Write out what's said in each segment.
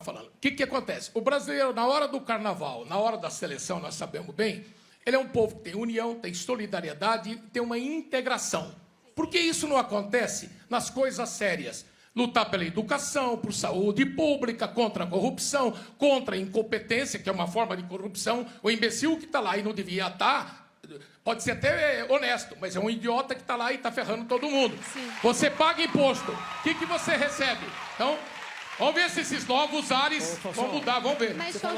falando. O que acontece? O brasileiro, na hora do carnaval, na hora da seleção, nós sabemos bem, ele é um povo que tem união, tem solidariedade, tem uma integração. Por que isso não acontece nas coisas sérias? Lutar pela educação, por saúde pública, contra a corrupção, contra a incompetência, que é uma forma de corrupção. O imbecil que está lá e não devia estar, pode ser até honesto, mas é um idiota que está lá e está ferrando todo mundo. Sim. Você paga imposto. O que você recebe? Então, vamos ver se esses novos ares vão mudar, vamos ver.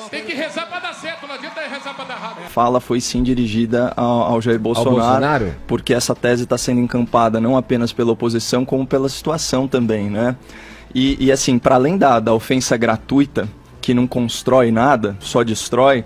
Tem que rezar para dar certo, não adianta rezar para dar errado. A fala foi sim dirigida ao Jair Bolsonaro, porque essa tese está sendo encampada não apenas pela oposição, como pela situação também, né? E assim, para além da ofensa gratuita, que não constrói nada, só destrói,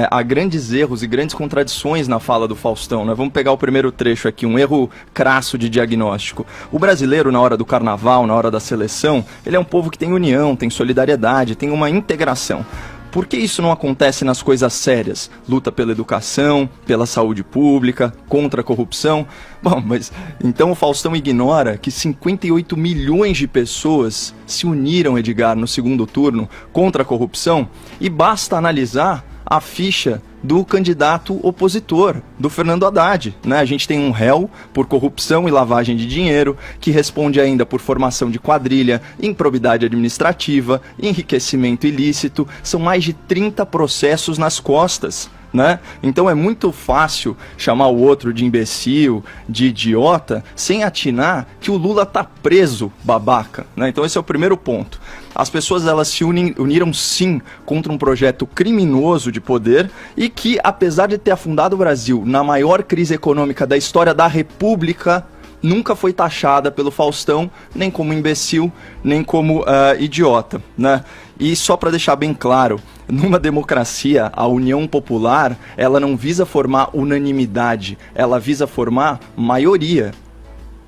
há grandes erros e grandes contradições na fala do Faustão, né? Vamos pegar o primeiro trecho aqui, um erro crasso de diagnóstico. O brasileiro, na hora do carnaval, na hora da seleção, ele é um povo que tem união, tem solidariedade, tem uma integração. Por que isso não acontece nas coisas sérias? Luta pela educação, pela saúde pública, contra a corrupção. Bom, mas então o Faustão ignora que 58 milhões de pessoas se uniram, Edgar, no segundo turno contra a corrupção, e basta analisar a ficha do candidato opositor, do Fernando Haddad, né? A gente tem um réu por corrupção e lavagem de dinheiro, que responde ainda por formação de quadrilha, improbidade administrativa, enriquecimento ilícito. São mais de 30 processos nas costas, né? Então é muito fácil chamar o outro de imbecil, de idiota, sem atinar que o Lula tá preso, babaca, né? Então esse é o primeiro ponto. As pessoas, elas se uniram sim contra um projeto criminoso de poder e que, apesar de ter afundado o Brasil na maior crise econômica da história da República, nunca foi taxada pelo Faustão nem como imbecil, nem como idiota, né? E só para deixar bem claro, numa democracia, a união popular, ela não visa formar unanimidade, ela visa formar maioria.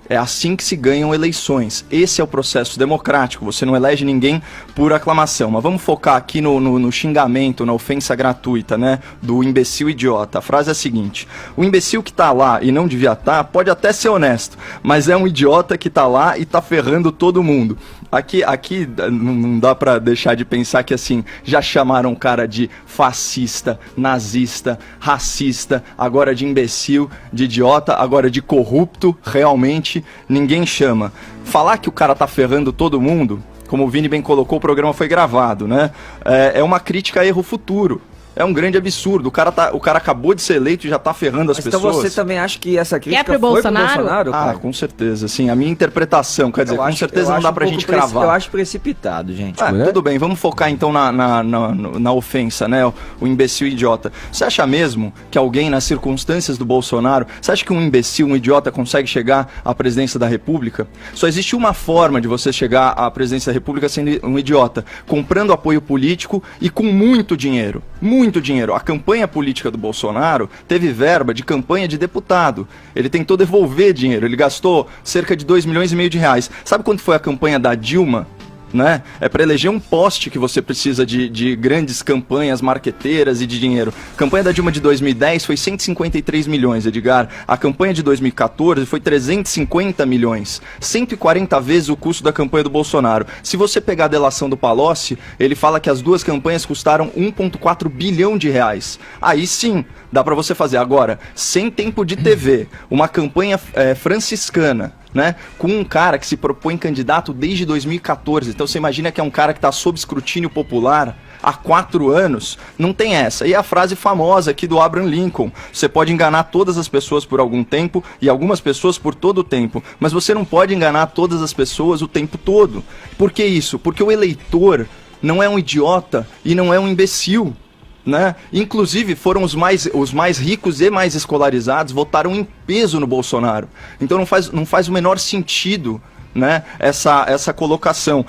É assim que se ganham eleições. Esse é o processo democrático. Você não elege ninguém por aclamação. Mas vamos focar aqui no xingamento, na ofensa gratuita, né? Do imbecil idiota. A frase é a seguinte: o imbecil que tá lá e não devia estar, pode até ser honesto, mas é um idiota que tá lá e tá ferrando todo mundo. Aqui não dá pra deixar de pensar que, assim, já chamaram o cara de fascista, nazista, racista, agora de imbecil, de idiota, agora de corrupto. Realmente ninguém chama. Falar que o cara tá ferrando todo mundo, como o Vini bem colocou, o programa foi gravado, né? É uma crítica a erro futuro. É um grande absurdo. O cara acabou de ser eleito e já tá ferrando as pessoas. Então você também acha que essa crítica foi pro Bolsonaro? Ah, com certeza. Sim, a minha interpretação, quer dizer, com certeza não dá pra gente cravar. Eu acho precipitado, gente. Tudo bem, vamos focar então na ofensa, né? O imbecil idiota. Você acha mesmo que alguém, nas circunstâncias do Bolsonaro, você acha que um imbecil, um idiota consegue chegar à presidência da República? Só existe uma forma de você chegar à presidência da República sendo um idiota: comprando apoio político e com muito dinheiro. Muito dinheiro. A campanha política do Bolsonaro teve verba de campanha de deputado. Ele tentou devolver dinheiro. Ele gastou cerca de 2,5 milhões de reais. Sabe quanto foi a campanha da Dilma? Né? É para eleger um poste que você precisa de grandes campanhas marqueteiras e de dinheiro. A campanha da Dilma de 2010 foi 153 milhões, Edgar. A campanha de 2014 foi 350 milhões. 140 vezes o custo da campanha do Bolsonaro. Se você pegar a delação do Palocci, ele fala que as duas campanhas custaram 1,4 bilhão de reais. Aí sim, dá para você fazer. Agora, sem tempo de TV, uma campanha franciscana, né, com um cara que se propõe candidato desde 2014. Então você imagina que é um cara que está sob escrutínio popular há 4 anos. Não tem essa. E a frase famosa aqui do Abraham Lincoln: você pode enganar todas as pessoas por algum tempo e algumas pessoas por todo o tempo, mas você não pode enganar todas as pessoas o tempo todo. Por que isso? Porque o eleitor não é um idiota e não é um imbecil, né? Inclusive foram os mais ricos e mais escolarizados votaram em peso no Bolsonaro. Então não faz o menor sentido, né, essa colocação.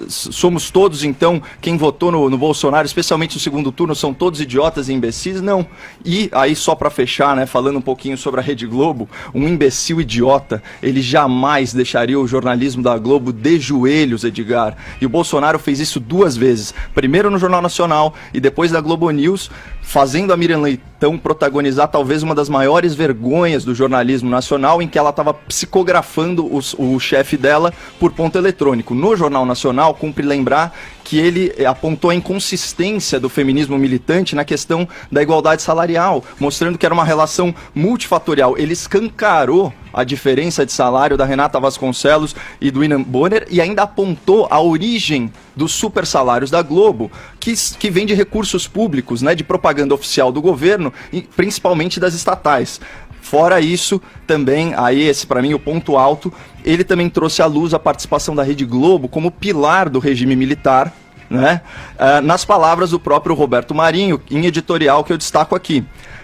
Somos todos, então, quem votou no Bolsonaro, especialmente no segundo turno, são todos idiotas e imbecis? Não. E aí, só para fechar, né, falando um pouquinho sobre a Rede Globo, um imbecil idiota, ele jamais deixaria o jornalismo da Globo de joelhos, Edgar. E o Bolsonaro fez isso 2 vezes, primeiro no Jornal Nacional e depois na Globo News, fazendo a Miriam Leitão protagonizar talvez uma das maiores vergonhas do jornalismo nacional, em que ela estava psicografando o chefe dela por ponto eletrônico. No Jornal Nacional, cumpre lembrar que ele apontou a inconsistência do feminismo militante na questão da igualdade salarial, mostrando que era uma relação multifatorial. Ele escancarou a diferença de salário da Renata Vasconcelos e do William Bonner e ainda apontou a origem dos supersalários da Globo, que vem de recursos públicos, né, de propaganda oficial do governo e principalmente das estatais. Fora isso, também, aí esse para mim o ponto alto, ele também trouxe à luz a participação da Rede Globo como pilar do regime militar, né? Nas palavras do próprio Roberto Marinho, em editorial que eu destaco aqui.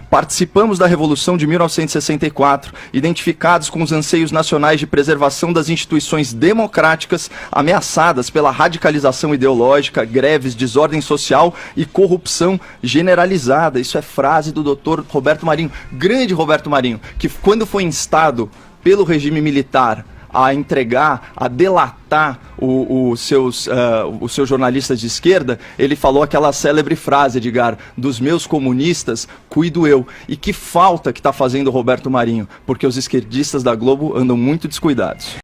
Participamos da Revolução de 1964, identificados com os anseios nacionais de preservação das instituições democráticas ameaçadas pela radicalização ideológica, greves, desordem social e corrupção generalizada. Isso é frase do doutor Roberto Marinho, grande Roberto Marinho, que quando foi instado pelo regime militar a entregar, a delatar os seus jornalistas de esquerda, ele falou aquela célebre frase, Edgar, dos meus comunistas, cuido eu. E que falta que está fazendo o Roberto Marinho, porque os esquerdistas da Globo andam muito descuidados.